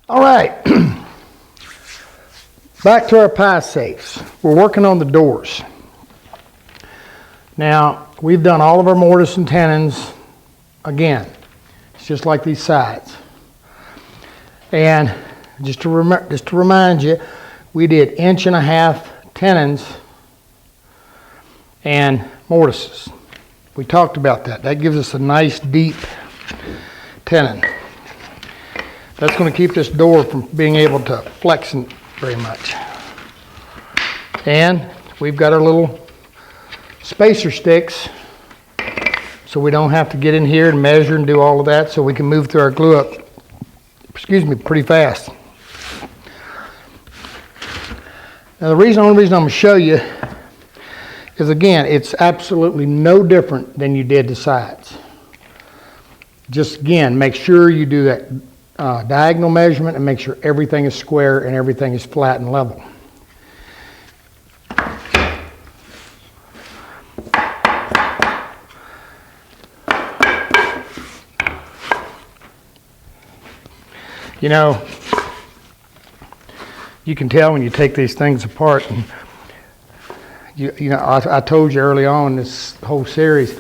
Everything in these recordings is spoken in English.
All right, back to our pie safes. We're working on the doors. Now, we've done all of our mortise and tenons. Again, it's just like these sides. And just to remind you, we did 1.5 inch tenons and mortises. We talked about that. That gives us a nice deep tenon. That's going to keep this door from being able to flex very much. And we've got our little spacer sticks, so we don't have to get in here and measure and do all of that, so we can move through our glue up, pretty fast. Now the only reason I'm going to show you is, again, it's absolutely no different than you did the sides. Just again, make sure you do that diagonal measurement and make sure everything is square and everything is flat and level. You know, you can tell when you take these things apart. And you know, I told you early on in this whole series,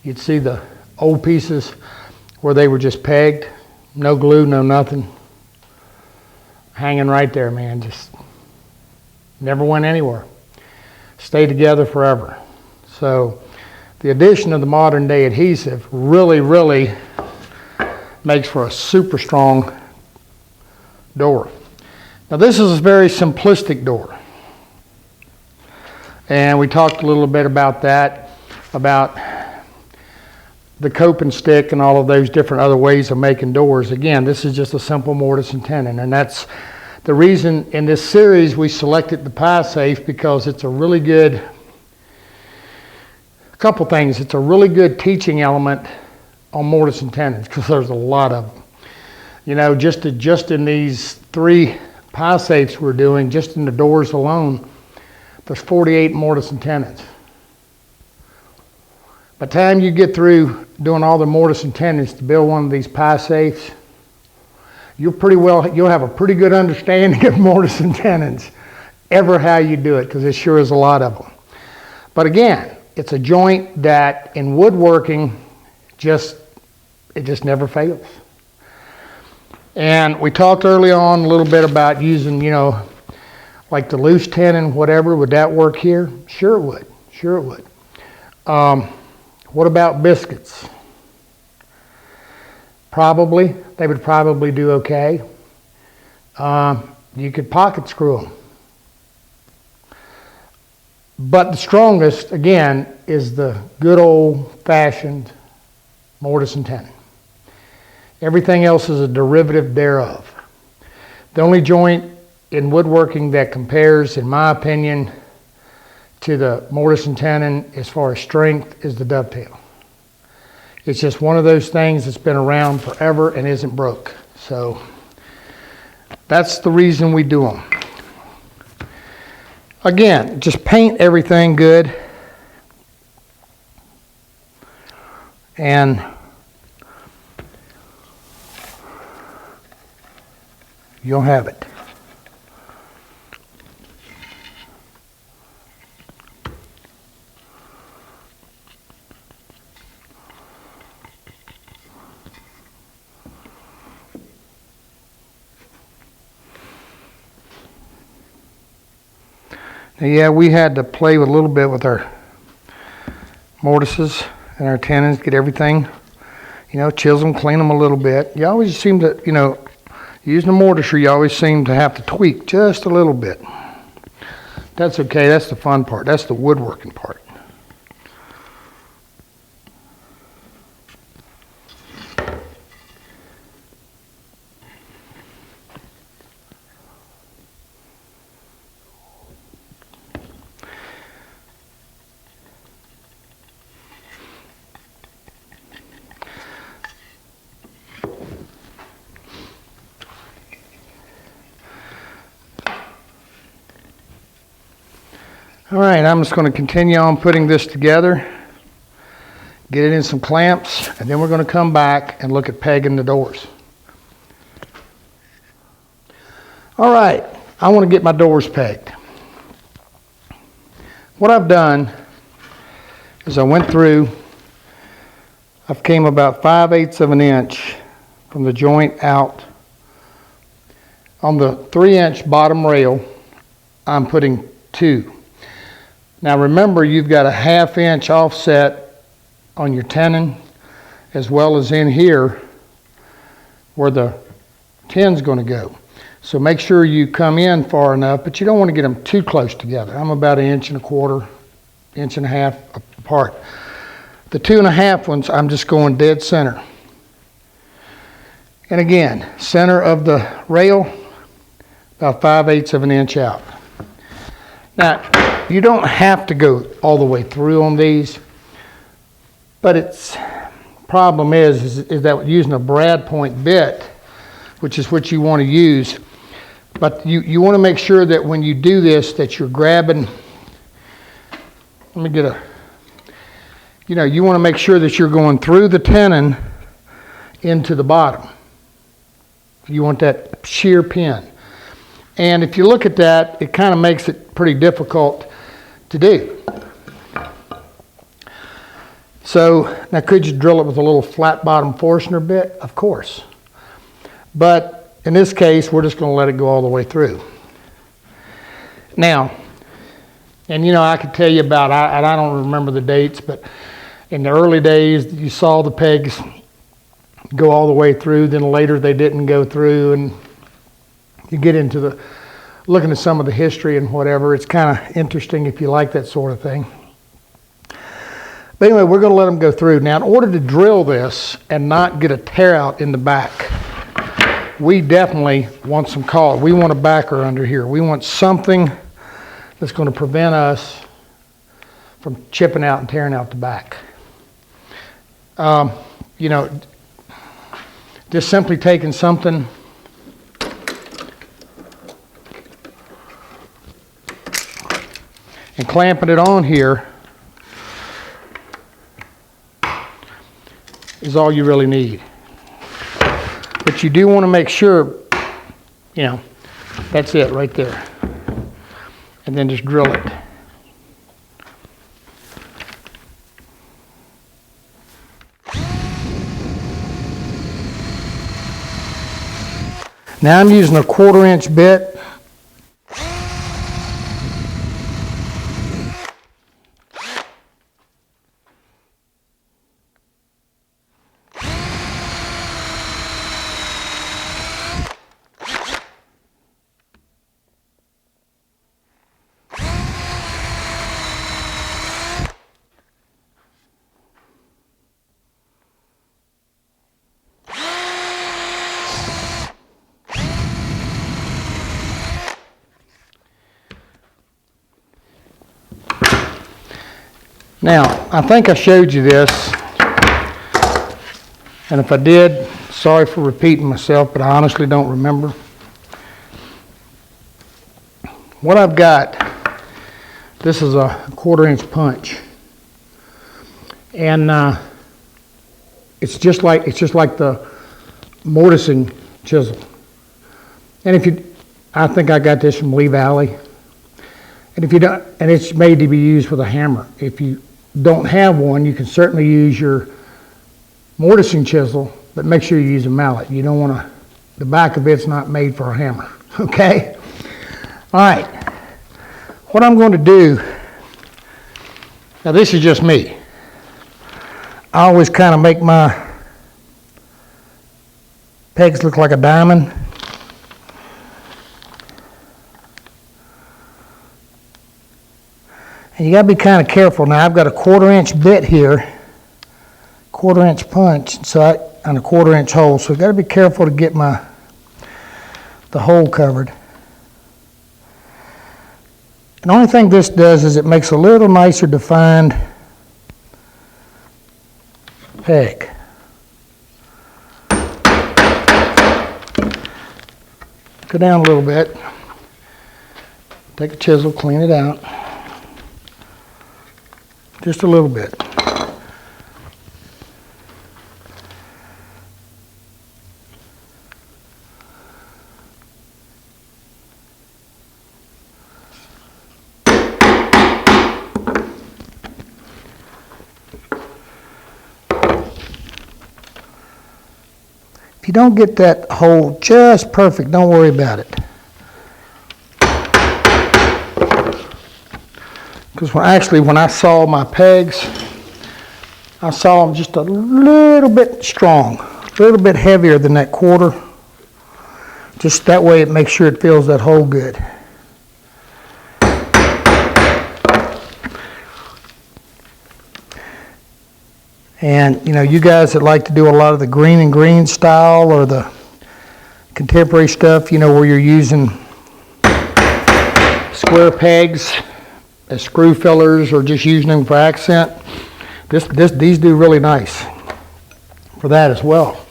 you'd see the old pieces where they were just pegged, no glue, no nothing, hanging right there, man. Just never went anywhere. Stay together forever. So the addition of the modern day adhesive really makes for a super strong door. Now this is a very simplistic door. And we talked a little bit about that, about the cope and stick and all of those different other ways of making doors. Again, this is just a simple mortise and tenon, and that's the reason in this series we selected the pie safe, because it's a really good, couple things. It's a really good teaching element on mortise and tenons, because there's a lot of them. You know, just in these 3 pie safes we're doing, just in the doors alone, there's 48 mortise and tenons. By the time you get through doing all the mortise and tenons to build one of these pie safes, you'll have a pretty good understanding of mortise and tenons, how you do it, because it sure is a lot of them. But again, it's a joint that in woodworking, it just never fails. And we talked early on a little bit about using, you know, like the loose tenon, whatever. Would that work here? Sure it would. Sure it would. What about biscuits? Probably. They would probably do okay. You could pocket screw them. But the strongest, again, is the good old-fashioned mortise and tenon. Everything else is a derivative thereof. The only joint in woodworking that compares, in my opinion, to the mortise and tenon as far as strength is the dovetail. It's just one of those things that's been around forever and isn't broke. So that's the reason we do them. Again, just paint everything good, and you'll have it. Now, yeah, we had to play with a little bit with our mortises and our tenons, get everything, you know, chisel them, clean them a little bit. You always seem to, you know, using a mortiser, you always seem to have to tweak just a little bit. That's okay. That's the fun part. That's the woodworking part. All right, I'm just going to continue on putting this together, get it in some clamps, and then we're going to come back and look at pegging the doors. All right, I want to get my doors pegged. What I've done is I went through, I've came about 5/8 of an inch from the joint out. On the 3-inch bottom rail, I'm putting 2. Now remember, you've got a 1/2 inch offset on your tenon, as well as in here where the tin's going to go. So make sure you come in far enough, but you don't want to get them too close together. I'm about 1.25 inches, 1.5 inches apart. The 2.5 ones, I'm just going dead center. And again, center of the rail, about 5/8 of an inch out. Now, you don't have to go all the way through on these, but its problem is that using a brad point bit, which is what you want to use, but you want to make sure that when you do this that you're grabbing, let me get a, you want to make sure that you're going through the tenon into the bottom. You want that sheer pin. And if you look at that, it kind of makes it pretty difficult to do. So now could you drill it with a little flat bottom Forstner bit? Of course. But in this case, we're just going to let it go all the way through. Now, and I could tell you about, I don't remember the dates, but in the early days, you saw the pegs go all the way through, then later they didn't go through, and you get into looking at some of the history and whatever. It's kind of interesting if you like that sort of thing. But anyway, we're going to let them go through. Now, in order to drill this and not get a tear out in the back, we definitely want some caulk. We want a backer under here. We want something that's going to prevent us from chipping out and tearing out the back. Just simply taking something and clamping it on here is all you really need. But you do want to make sure, that's it right there. And then just drill it. Now I'm using a 1/4 inch bit. Now, I think I showed you this, and if I did, sorry for repeating myself, but I honestly don't remember. What I've got, this is a 1/4 inch punch, and it's just like the mortising chisel. And I think I got this from Lee Valley, and if you don't, and it's made to be used with a hammer. If you don't have one, you can certainly use your mortising chisel, but make sure you use a mallet. You don't want the back of it's not made for a hammer, okay? All right, what I'm going to do, now this is just me. I always kind of make my pegs look like a diamond. And you got to be kind of careful. Now I've got a 1/4 inch bit here, 1/4 inch punch, and a 1/4 inch hole. So I've got to be careful to get the hole covered. And the only thing this does is it makes a little nicer defined peg. Go down a little bit. Take a chisel, clean it out. Just a little bit. If you don't get that hole just perfect, don't worry about it. Because when I saw my pegs, I saw them just a little bit strong, a little bit heavier than that quarter. Just that way it makes sure it fills that hole good. And you guys that like to do a lot of the green and green style or the contemporary stuff, where you're using square pegs as screw fillers or just using them for accent, these do really nice for that as well.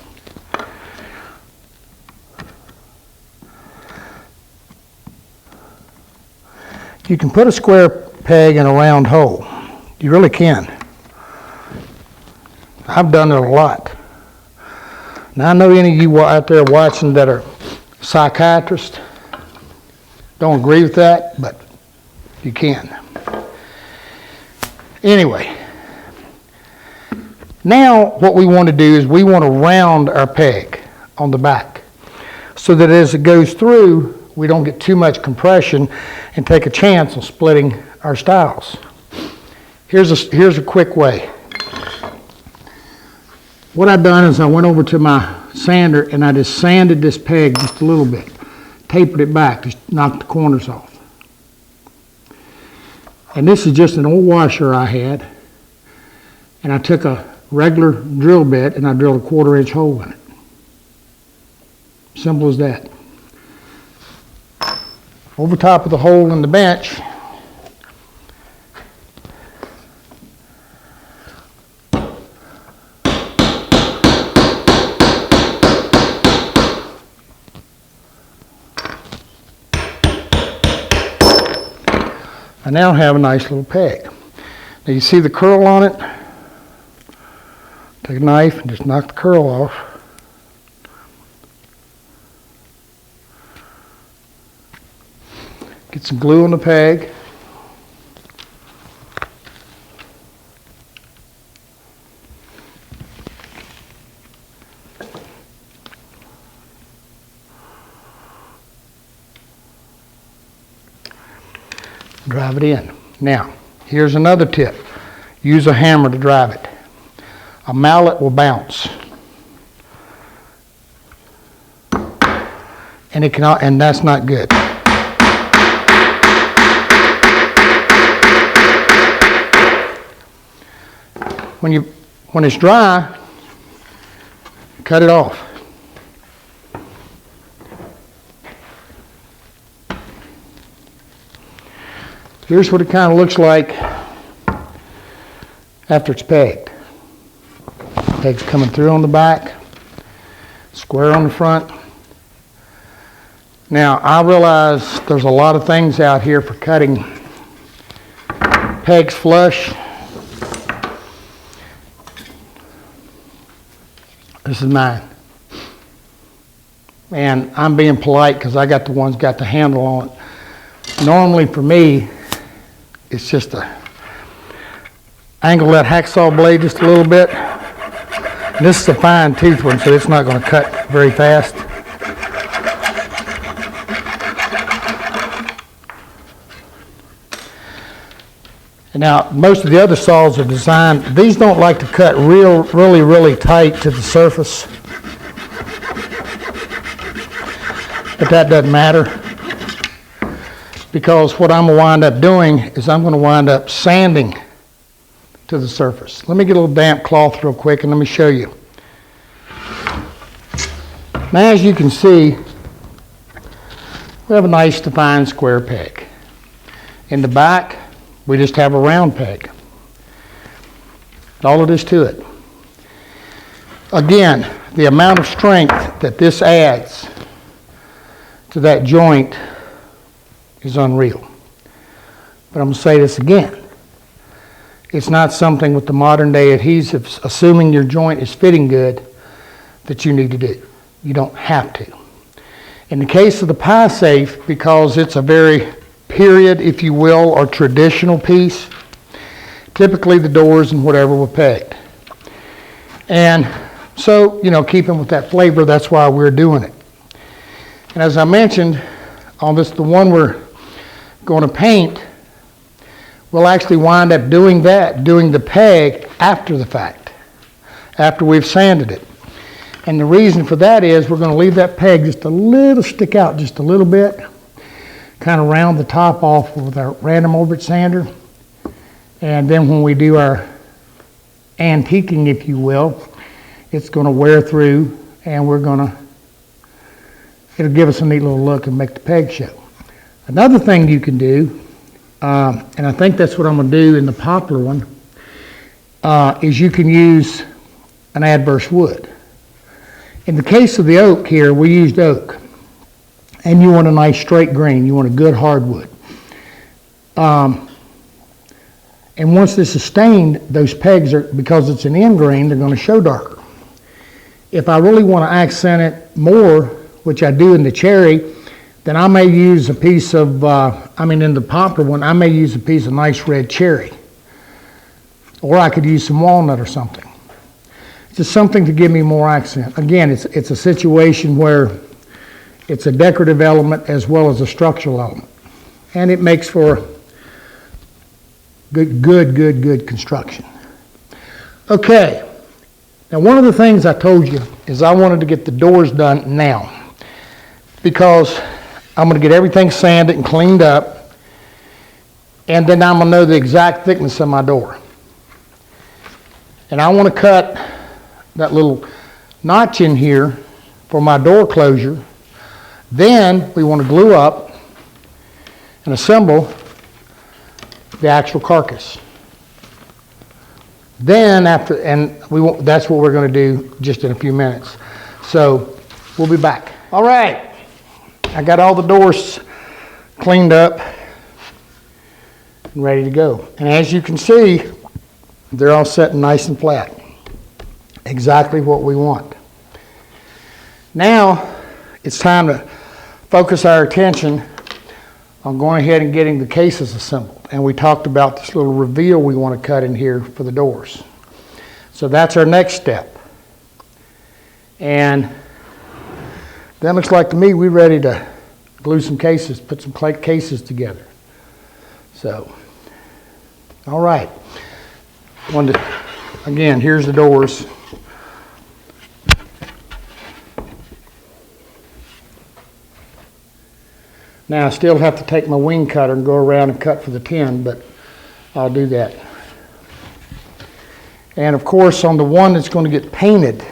You can put a square peg in a round hole. You really can. I've done it a lot. Now I know any of you out there watching that are psychiatrists don't agree with that, but you can. Anyway, now what we want to do is we want to round our peg on the back so that as it goes through, we don't get too much compression and take a chance on splitting our stiles. Here's a quick way. What I've done is I went over to my sander and I just sanded this peg just a little bit, tapered it back, just knocked the corners off. And this is just an old washer I had, and I took a regular drill bit and I drilled a 1/4 inch hole in it. Simple as that. Over top of the hole in the bench, I now have a nice little peg. Now you see the curl on it? Take a knife and just knock the curl off. Get some glue on the peg. Drive it in. Now, here's another tip. Use a hammer to drive it. A mallet will bounce. And that's not good. When it's dry, cut it off. Here's what it kind of looks like after it's pegged. Peg's coming through on the back, square on the front. Now, I realize there's a lot of things out here for cutting pegs flush. This is mine. And I'm being polite because I got the ones got the handle on it. Normally for me, it's just to angle that hacksaw blade just a little bit. And this is a fine tooth one, so it's not going to cut very fast. And now, most of the other saws are designed, these don't like to cut really tight to the surface. But that doesn't matter, because what I'm going to wind up doing is I'm going to wind up sanding to the surface. Let me get a little damp cloth real quick and let me show you. Now, as you can see, we have a nice defined square peg. In the back, we just have a round peg. All it is to it. Again, the amount of strength that this adds to that joint is unreal. But I'm going to say this again. It's not something with the modern day adhesives, assuming your joint is fitting good, that you need to do. You don't have to. In the case of the pie safe, because it's a very period, if you will, or traditional piece, typically the doors and whatever were pegged. And So, keeping with that flavor, that's why we're doing it. And as I mentioned, on this, the one we're going to paint, we'll actually wind up doing the peg after the fact, after we've sanded it. And the reason for that is we're going to leave that peg just a little, stick out just a little bit, kind of round the top off with our random orbit sander. And then when we do our antiquing, if you will, it's going to wear through, and it'll give us a neat little look and make the peg show. Another thing you can do, and I think that's what I'm going to do in the poplar one, is you can use an adverse wood. In the case of the oak here, we used oak, and you want a nice straight grain. You want a good hardwood. And once this is stained, those pegs because it's an end grain, they're going to show darker. If I really want to accent it more, which I do in the cherry, then I may use a piece of, in the poplar one, I may use a piece of nice red cherry. Or I could use some walnut or something. Just something to give me more accent. Again, it's a situation where it's a decorative element as well as a structural element. And it makes for good construction. Okay. Now, one of the things I told you is I wanted to get the doors done now, because I'm going to get everything sanded and cleaned up, and then I'm going to know the exact thickness of my door. And I want to cut that little notch in here for my door closure. Then we want to glue up and assemble the actual carcass. Then that's what we're going to do just in a few minutes. So we'll be back. All right, I got all the doors cleaned up and ready to go. And as you can see, they're all set nice and flat. Exactly what we want. Now it's time to focus our attention on going ahead and getting the cases assembled. And we talked about this little reveal we want to cut in here for the doors. So that's our next step. And that looks like to me we're ready to glue some cases, put some cases together. So, all right. Again, here's the doors. Now I still have to take my wing cutter and go around and cut for the tin, but I'll do that. And of course, on the one that's going to get painted,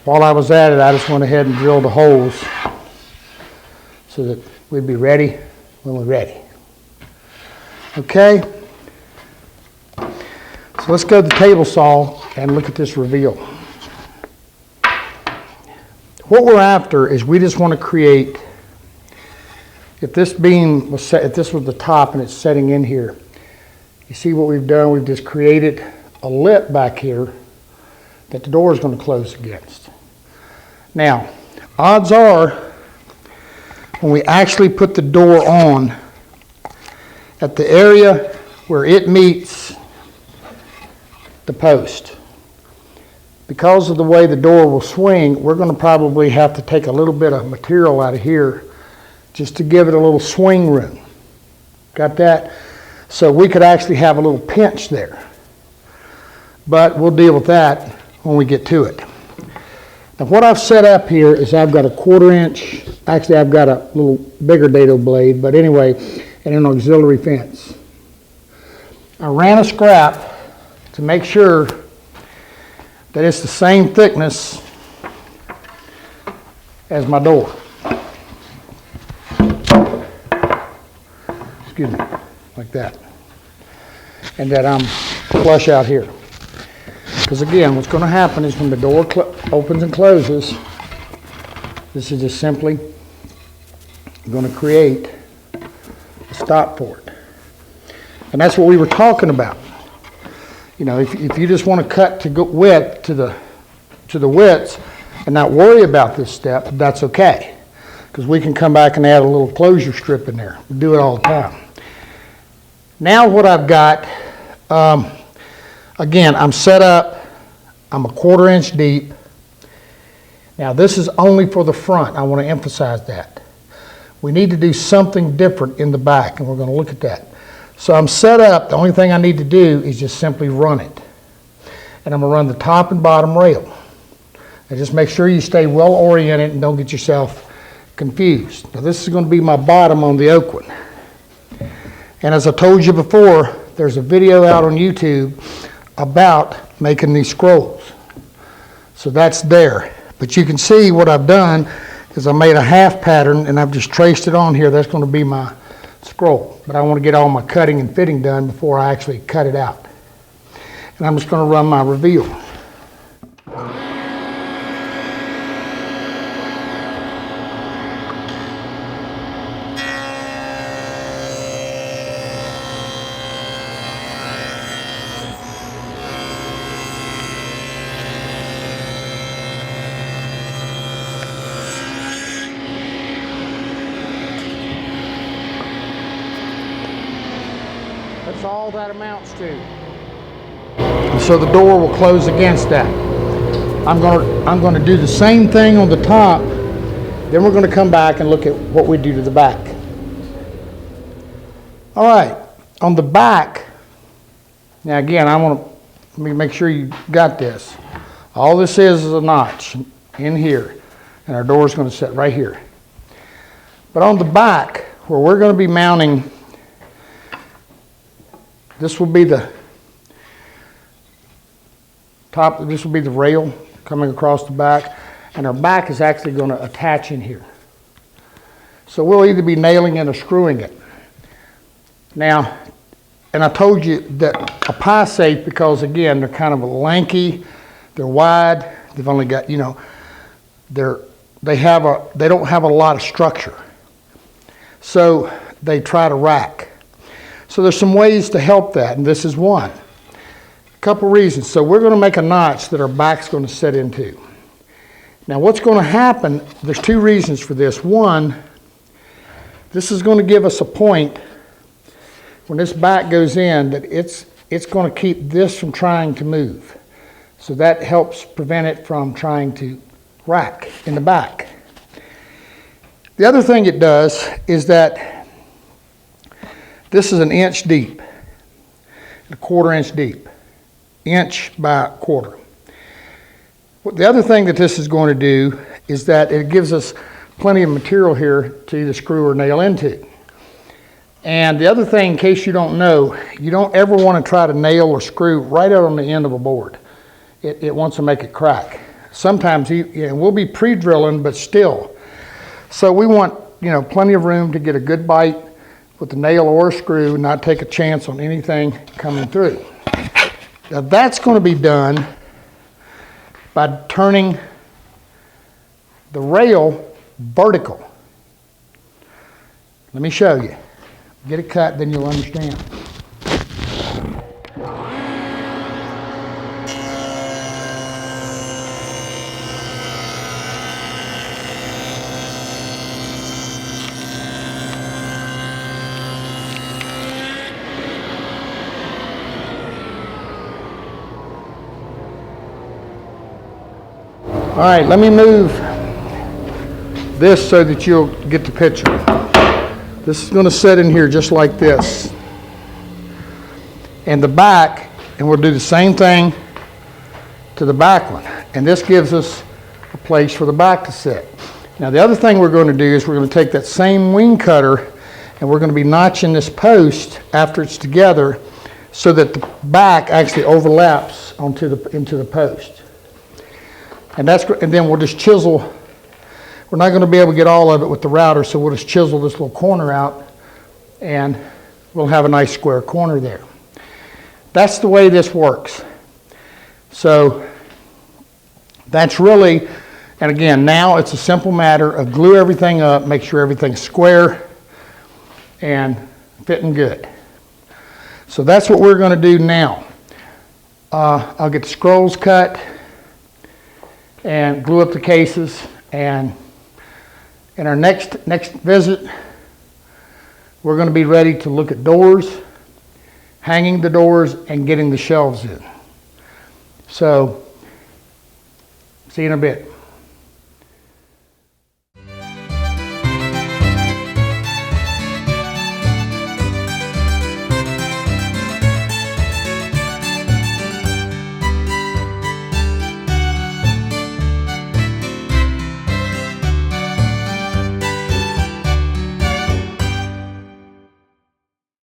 while I was at it, I just went ahead and drilled the holes so that we'd be ready when we're ready. Okay? So let's go to the table saw and look at this reveal. What we're after is we just want to create, if this beam was set, if this was the top and it's setting in here, you see what we've done? We've just created a lip back here that the door is going to close against. Now, odds are, when we actually put the door on, at the area where it meets the post, because of the way the door will swing, we're going to probably have to take a little bit of material out of here just to give it a little swing room. Got that? So we could actually have a little pinch there. But we'll deal with that when we get to it. Now what I've set up here is I've got a 1/4 inch, actually I've got a little bigger dado blade, but anyway, and an auxiliary fence. I ran a scrap to make sure that it's the same thickness as my door. Excuse me, like that. And that I'm flush out here. Because again, what's going to happen is when the door opens and closes, this is just simply going to create a stop for it. And that's what we were talking about. You know, if you just want to cut to width to the widths and not worry about this step, that's okay. Because we can come back and add a little closure strip in there. We do it all the time. Now what I've got, Again, I'm set up, I'm a 1/4 inch deep. Now this is only for the front, I want to emphasize that. We need to do something different in the back, and we're going to look at that. So I'm set up, the only thing I need to do is just simply run it. And I'm going to run the top and bottom rail. And just make sure you stay well oriented and don't get yourself confused. Now this is going to be my bottom on the oak one. And as I told you before, there's a video out on YouTube about making these scrolls. So that's there. But you can see what I've done is I made a half pattern and I've just traced it on here. That's going to be my scroll. But I want to get all my cutting and fitting done before I actually cut it out. And I'm just going to run my reveal. That's all that amounts to. So the door will close against that. I'm going to do the same thing on the top. Then we're going to come back and look at what we do to the back. All right, on the back. Now again, let me make sure you got this. All this is a notch in here, and our door is going to sit right here. But on the back, where we're going to be mounting, this will be the top, this will be the rail coming across the back, and our back is actually going to attach in here. So we'll either be nailing it or screwing it. Now, and I told you that a pie safe, because again, they're kind of lanky, they're wide, they've only got, you know, they don't have a lot of structure. So they try to rack. So there's some ways to help that, and this is one. A couple reasons. So we're going to make a notch that our back's going to set into. Now what's going to happen, there's two reasons for this. One, this is going to give us a point when this back goes in that it's going to keep this from trying to move. So that helps prevent it from trying to rack in the back. The other thing it does is that this is 1 inch deep, 1/4 inch deep, inch by 1/4. The other thing that this is going to do is that it gives us plenty of material here to either screw or nail into. And the other thing, in case you don't know, you don't ever want to try to nail or screw right out on the end of a board. It wants to make it crack. Sometimes we'll be pre-drilling, but still. So we want, you know, plenty of room to get a good bite with the nail or a screw, not take a chance on anything coming through. Now that's going to be done by turning the rail vertical. Let me show you. Get it cut, then you'll understand. All right, let me move this so that you'll get the picture. This is going to sit in here just like this. And the back, and we'll do the same thing to the back one. And this gives us a place for the back to sit. Now the other thing we're going to do is we're going to take that same wing cutter and we're going to be notching this post after it's together so that the back actually overlaps into the post. And then we'll just chisel. We're not going to be able to get all of it with the router, so we'll just chisel this little corner out and we'll have a nice square corner there. That's the way this works. So that's really, and again, now it's a simple matter of glue everything up, make sure everything's square and fitting good. So that's what we're going to do now. I'll get the scrolls cut and glue up the cases, and in our next visit we're going to be ready to look at doors, hanging the doors, and getting the shelves in. So, see you in a bit.